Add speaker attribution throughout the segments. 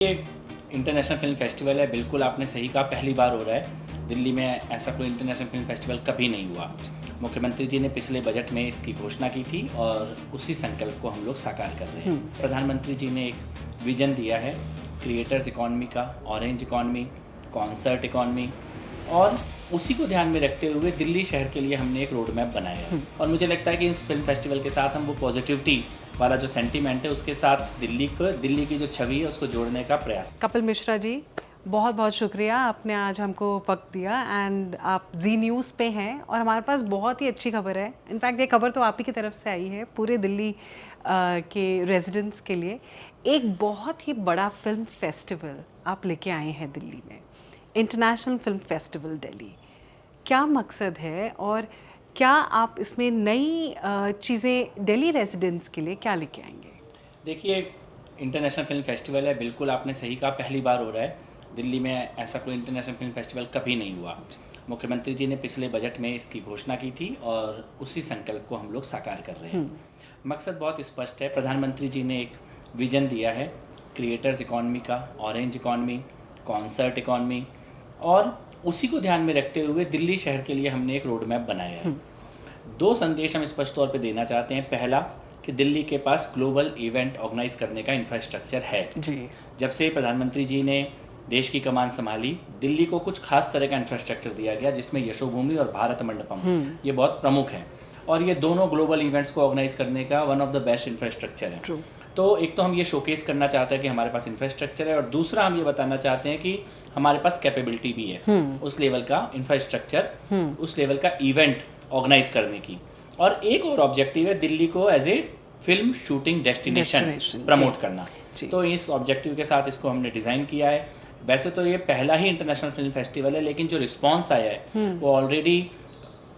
Speaker 1: ये international film festival है, बिल्कुल आपने सही कहा, पहली बार हो रहा है। दिल्ली में ऐसा कोई इंटरनेशनल फिल्म फेस्टिवल कभी नहीं हुआ। मुख्यमंत्री जी ने पिछले बजट में इसकी घोषणा की थी और उसी संकल्प को हम लोग साकार कर रहे हैं। प्रधानमंत्री जी ने एक विजन दिया है क्रिएटर्स इकॉनमी का, ऑरेंज इकॉनमी, कॉन्सर्ट इकॉनमी, और उसी को ध्यान में रखते हुए दिल्ली शहर के लिए हमने एक रोड मैप बनाया है। और मुझे लगता है कि इस फिल्म फेस्टिवल के साथ हम वो पॉजिटिविटी वाला जो सेंटीमेंट है उसके साथ दिल्ली की जो छवि है उसको जोड़ने का प्रयास।
Speaker 2: कपिल मिश्रा जी, बहुत बहुत शुक्रिया, आपने आज हमको वक्त दिया। एंड आप जी न्यूज़ पे हैं और हमारे पास बहुत ही अच्छी खबर है। इनफैक्ट ये खबर तो आप ही की तरफ से आई है पूरे दिल्ली के रेजिडेंट्स के लिए। एक बहुत ही बड़ा फिल्म फेस्टिवल आप लेके आए हैं दिल्ली में, इंटरनेशनल फिल्म फेस्टिवल दिल्ली। क्या मकसद है और क्या आप इसमें नई चीज़ें दिल्ली रेजिडेंट्स के लिए क्या लेके आएंगे?
Speaker 1: देखिए, इंटरनेशनल फिल्म फेस्टिवल है, बिल्कुल आपने सही कहा, पहली बार हो रहा है। दिल्ली में ऐसा कोई इंटरनेशनल फिल्म फेस्टिवल कभी नहीं हुआ। मुख्यमंत्री जी ने पिछले बजट में इसकी घोषणा की थी और उसी संकल्प को हम लोग साकार कर रहे हैं। मकसद बहुत स्पष्ट है। प्रधानमंत्री जी ने एक विजन दिया है क्रिएटर्स इकॉनमी का, ऑरेंज इकॉनमी, कॉन्सर्ट इकॉनमी, और उसी को ध्यान में रखते हुए दिल्ली शहर के लिए हमने एक रोड मैप बनाया है। दो संदेश हम स्पष्ट तौर पे देना चाहते हैं। पहला कि दिल्ली के पास ग्लोबल इवेंट ऑर्गेनाइज करने का इंफ्रास्ट्रक्चर है।
Speaker 2: जी,
Speaker 1: जब से प्रधानमंत्री जी ने देश की कमान संभाली, दिल्ली को कुछ खास तरह का इंफ्रास्ट्रक्चर दिया गया, जिसमें यशोभूमि और भारत मंडपम ये बहुत प्रमुख हैं, और ये दोनों ग्लोबल इवेंट्स को ऑर्गेनाइज करने का one of the best infrastructure है।
Speaker 2: ट्रू।
Speaker 1: तो एक तो हम ये शोकेस करना चाहते हैं कि हमारे पास इंफ्रास्ट्रक्चर है, और दूसरा हम ये बताना चाहते हैं कि हमारे पास कैपेबिलिटी भी है उस लेवल का इंफ्रास्ट्रक्चर, उस लेवल का इवेंट ऑर्गेनाइज करने की। और एक और ऑब्जेक्टिव है दिल्ली को as a film shooting destination promote करना। तो इस ऑब्जेक्टिव के साथ इसको हमने डिज़ाइन किया है। वैसे तो ये पहला ही इंटरनेशनल फिल्म फेस्टिवल है, लेकिन जो रिस्पांस आया है वो ऑलरेडी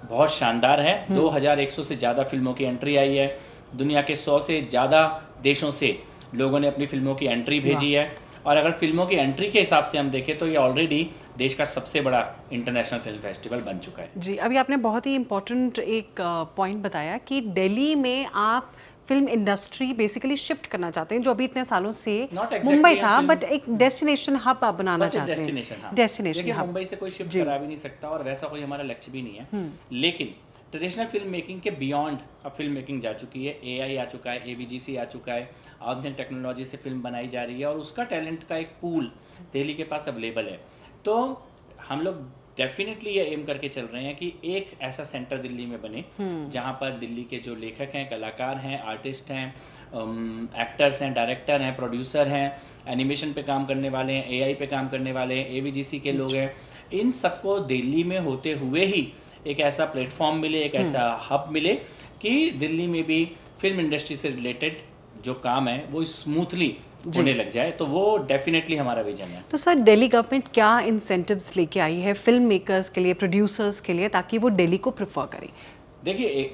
Speaker 1: बहुत शानदार है। 2100 से ज़्यादा फिल्मों की एंट्री आई है। दुनिया के 100 से ज़्यादा देशों से लोगों ने अपनी फिल्मों की एंट्री भेजी है। और अगर फिल्मों की एंट्री के हिसाब से हम देखें तो ये ऑलरेडी देश का सबसे बड़ा इंटरनेशनल फिल्म फेस्टिवल बन चुका है।
Speaker 2: जी, अभी आपने बहुत ही इम्पोर्टेंट एक पॉइंट बताया कि दिल्ली में आप फिल्म इंडस्ट्री बेसिकली शिफ्ट करना चाहते हैं, जो अभी इतने सालों से मुंबई था, बट एक डेस्टिनेशन हब आप बनाना चाहते हैं। Destination hub.
Speaker 1: मुंबई से कोई शिफ्ट करा भी नहीं सकता और वैसा कोई हमारा लक्ष्य भी नहीं है। लेकिन ट्रेडिशनल फिल्म मेकिंग के बियॉन्ड अब फिल्म मेकिंग जा चुकी है। एआई आ चुका है, एवीजीसी आ चुका है, आधुनिक टेक्नोलॉजी से फिल्म बनाई जा रही है, और उसका टैलेंट का एक पूल दिल्ली के पास अवेलेबल है। तो हम लोग डेफिनेटली ये एम करके चल रहे हैं कि एक ऐसा सेंटर दिल्ली में बने जहाँ पर दिल्ली के जो लेखक हैं, कलाकार हैं, आर्टिस्ट हैं, एक्टर्स हैं, डायरेक्टर हैं, प्रोड्यूसर हैं, एनिमेशन पे काम करने वाले हैं, एआई पे काम करने वाले हैं, एवीजीसी के लोग हैं, इन सबको दिल्ली में होते हुए ही एक ऐसा प्लेटफॉर्म मिले, एक ऐसा हब मिले कि दिल्ली में भी फिल्म इंडस्ट्री से रिलेटेड जो काम है वो स्मूथली होने लग जाए। तो वो डेफिनेटली हमारा विजन है।
Speaker 2: तो सर, दिल्ली गवर्नमेंट क्या इंसेंटिव्स लेके आई है फिल्म मेकर्स के लिए, प्रोड्यूसर्स के लिए, ताकि वो दिल्ली को प्रेफर करें?
Speaker 1: देखिए,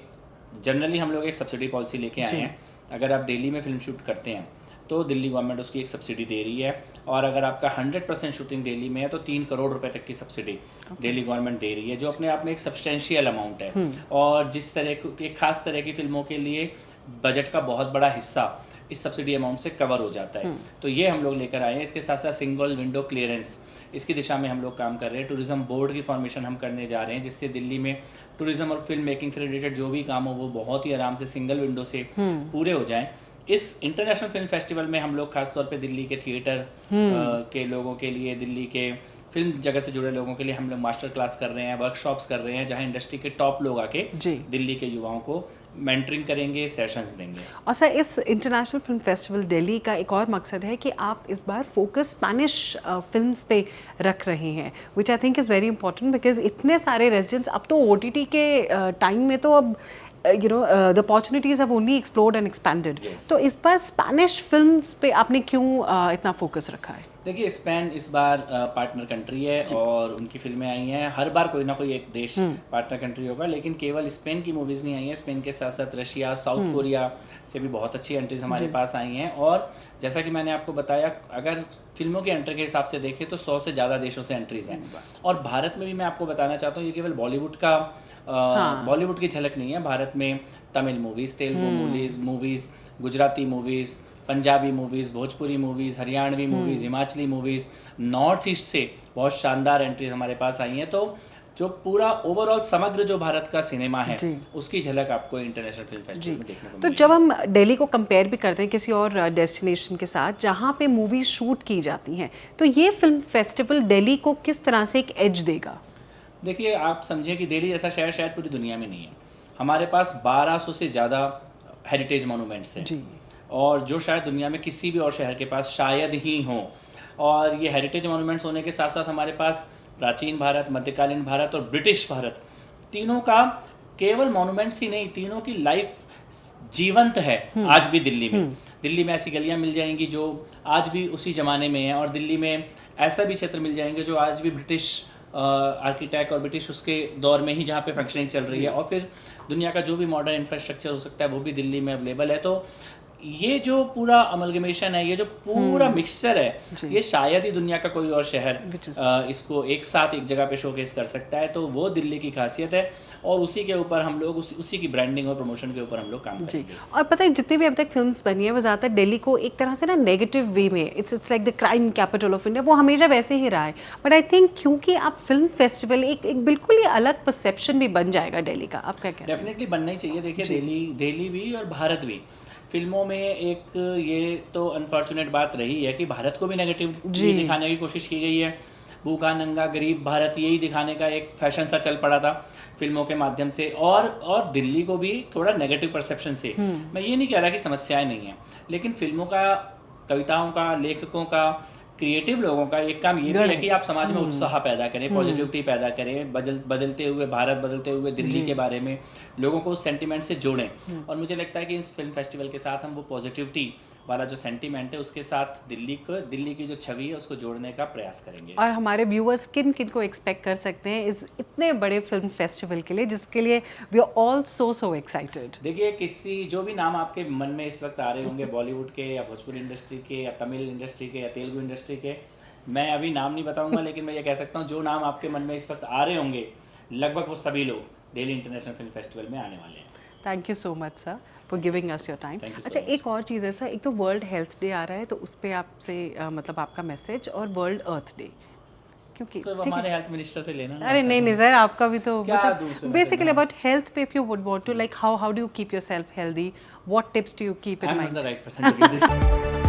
Speaker 1: जनरली हम लोग एक सब्सिडी पॉलिसी लेके आए हैं। अगर आप दिल्ली में फिल्म शूट करते हैं तो दिल्ली गवर्नमेंट उसकी एक सब्सिडी दे रही है, और अगर आपका 100% शूटिंग दिल्ली में है तो 3 करोड़ रुपए तक की सब्सिडी दिल्ली गवर्नमेंट दे रही है, जो अपने आप में एक सब्सटेंशियल अमाउंट है। और जिस तरह की खास तरह की फिल्मों के लिए बजट का बहुत बड़ा हिस्सा इस सब्सिडी अमाउंट से कवर हो जाता है। तो ये हम लोग लेकर आए हैं। इसके साथ साथ सिंगल विंडो क्लियरेंस, इसकी दिशा में हम लोग काम कर रहे हैं। टूरिज्म बोर्ड की फॉर्मेशन हम करने जा रहे हैं, जिससे दिल्ली में टूरिज्म और फिल्म मेकिंग से रिलेटेड जो भी काम हो वो बहुत ही आराम से सिंगल विंडो से पूरे हो जाएं। इस इंटरनेशनल फिल्म फेस्टिवल में हम लोग खासतौर पे दिल्ली के थिएटर के लोगों के लिए, दिल्ली के फिल्म जगत से जुड़े लोगों के लिए हम लोग मास्टर क्लास कर रहे हैं, वर्कशॉप्स कर रहे हैं, जहां इंडस्ट्री के टॉप लोग आके दिल्ली के युवाओं को मेंटरिंग करेंगे, सेशंस देंगे।
Speaker 2: और सर, इस इंटरनेशनल फिल्म फेस्टिवल दिल्ली का एक और मकसद है कि आप इस बार फोकस स्पेनिश फिल्म्स पे रख रहे हैं, which I think is very important, because इतने सारे रेजिडेंट्स अब तो ओटीटी के टाइम में तो अब the opportunities have only explored and expanded. तो इस बार स्पेनिश फिल्म्स पे आपने क्यों इतना फोकस रखा है?
Speaker 1: देखिए, स्पेन इस बार पार्टनर कंट्री है और उनकी फिल्में आई हैं। हर बार कोई ना कोई एक देश पार्टनर कंट्री होगा, लेकिन केवल स्पेन की मूवीज़ नहीं आई हैं। स्पेन के साथ साथ रशिया, साउथ कोरिया से भी बहुत अच्छी एंट्रीज हमारे पास आई हैं। और जैसा कि मैंने आपको बताया, अगर फिल्मों की एंट्री के हिसाब से देखें तो 100 से ज़्यादा देशों से एंट्रीज हैं। और भारत में भी मैं आपको बताना चाहता हूँ, ये केवल बॉलीवुड का बॉलीवुड की झलक नहीं है। भारत में Tamil movies, Telugu movies, Gujarati movies, Punjabi movies, Bhojpuri movies, Haryanvi movies, Himachali movies, north east से बहुत शानदार एंट्रीज हमारे पास आई हैं। तो जो पूरा ओवरऑल समग्र जो भारत का सिनेमा है
Speaker 2: जी।
Speaker 1: उसकी झलक आपको इंटरनेशनल फिल्म
Speaker 2: जी,
Speaker 1: फेस्टिवल में देखने को
Speaker 2: तो
Speaker 1: मिलेगी।
Speaker 2: जब हम दिल्ली को कंपेयर भी करते हैं किसी और डेस्टिनेशन के साथ जहाँ पे मूवीज शूट की जाती हैं, तो ये फिल्म फेस्टिवल दिल्ली को किस तरह से एक एज देगा?
Speaker 1: देखिए, आप समझिए कि दिल्ली जैसा शहर शायद पूरी दुनिया में नहीं है। हमारे पास 1200 से ज़्यादा हेरिटेज मोनूमेंट्स हैं
Speaker 2: जी।
Speaker 1: और जो शायद दुनिया में किसी भी और शहर के पास शायद ही हों। और ये हेरिटेज मोनूमेंट्स होने के साथ साथ हमारे पास प्राचीन भारत, मध्यकालीन भारत और ब्रिटिश भारत, तीनों का केवल मोनूमेंट्स ही नहीं, तीनों की लाइफ जीवंत है आज भी दिल्ली में। दिल्ली में ऐसी गलियां मिल जाएंगी जो आज भी उसी ज़माने में हैं, और दिल्ली में ऐसा भी क्षेत्र मिल जाएंगे जो आज भी ब्रिटिश आर्किटेक्ट और ब्रिटिश उसके दौर में ही जहाँ पे फंक्शनिंग चल रही है, और फिर दुनिया का जो भी मॉडर्न इंफ्रास्ट्रक्चर हो सकता है वो भी दिल्ली में अवेलेबल है। तो ये जो पूरा अमलगमेशन है, ये जो पूरा मिक्सचर है, ये शायद ही दुनिया का कोई और शहर इसको एक साथ एक जगह पे शोकेस कर सकता है। तो वो दिल्ली की खासियत है, और उसी के ऊपर हम लोग उसी की ब्रांडिंग और प्रमोशन के ऊपर हम लोग काम
Speaker 2: जी।
Speaker 1: करेंगे।
Speaker 2: और पता है जितनी भी अब तक फिल्म्स बनी है वो ज़्यादातर दिल्ली को एक तरह से ना नेगेटिव वे में, it's like the crime capital of India, वो हमेशा वैसे ही रहा है। बट आई थिंक क्योंकि आप फिल्म फेस्टिवल एक बिल्कुल ही अलग परसेप्शन भी बन जाएगा दिल्ली का, आप क्या कहते हैं?
Speaker 1: डेफिनेटली बनना ही चाहिए। देखिए, दिल्ली भी और भारत भी फिल्मों में एक ये तो अनफॉर्चुनेट बात रही है कि भारत को भी नेगेटिव दिखाने की कोशिश की गई है। भूखा नंगा गरीब भारत, यही दिखाने का एक फैशन सा चल पड़ा था फिल्मों के माध्यम से, और दिल्ली को भी थोड़ा नेगेटिव परसेप्शन से। मैं ये नहीं कह रहा कि समस्याएं नहीं हैं, लेकिन फिल्मों का, कविताओं का, लेखकों का, क्रिएटिव लोगों का एक काम ये भी है कि आप समाज में उत्साह पैदा करें, पॉजिटिविटी पैदा करें, बदलते हुए भारत, बदलते हुए दिल्ली के बारे में लोगों को उस सेंटिमेंट से जोड़ें। और मुझे लगता है कि इस फिल्म फेस्टिवल के साथ हम वो पॉजिटिविटी वाला जो सेंटिमेंट है उसके साथ दिल्ली की जो छवि है उसको जोड़ने का प्रयास करेंगे।
Speaker 2: और हमारे व्यूअर्स किन किन को एक्सपेक्ट कर सकते हैं इस इतने बड़े फिल्म फेस्टिवल के लिए, जिसके लिए we are all so excited?
Speaker 1: देखिए, जो भी नाम आपके मन में इस वक्त आ रहे होंगे, बॉलीवुड के या भोजपुरी इंडस्ट्री के या तमिल इंडस्ट्री के या तेलुगु इंडस्ट्री के, मैं अभी नाम नहीं बताऊंगा, लेकिन मैं ये कह सकता हूँ जो नाम आपके मन में इस वक्त आ रहे होंगे, लगभग वो सभी लोग दिल्ली इंटरनेशनल फिल्म फेस्टिवल में आने वाले हैं।
Speaker 2: Thank you so much sir for giving us your time. अच्छा, एक और चीज़ है सर, एक तो वर्ल्ड हेल्थ डे आ रहा है, तो उस पर आपसे मतलब आपका मैसेज, और वर्ल्ड अर्थ डे, क्योंकि
Speaker 1: तो हमारे हेल्थ मिनिस्टर से लेना।
Speaker 2: अरे नहीं सर, आपका भी तो
Speaker 1: मतलब
Speaker 2: बेसिकली अबाउट हेल्थ पे, if you would want to like how do you keep yourself healthy, what tips do you keep in mind?
Speaker 1: I am the right person to give this.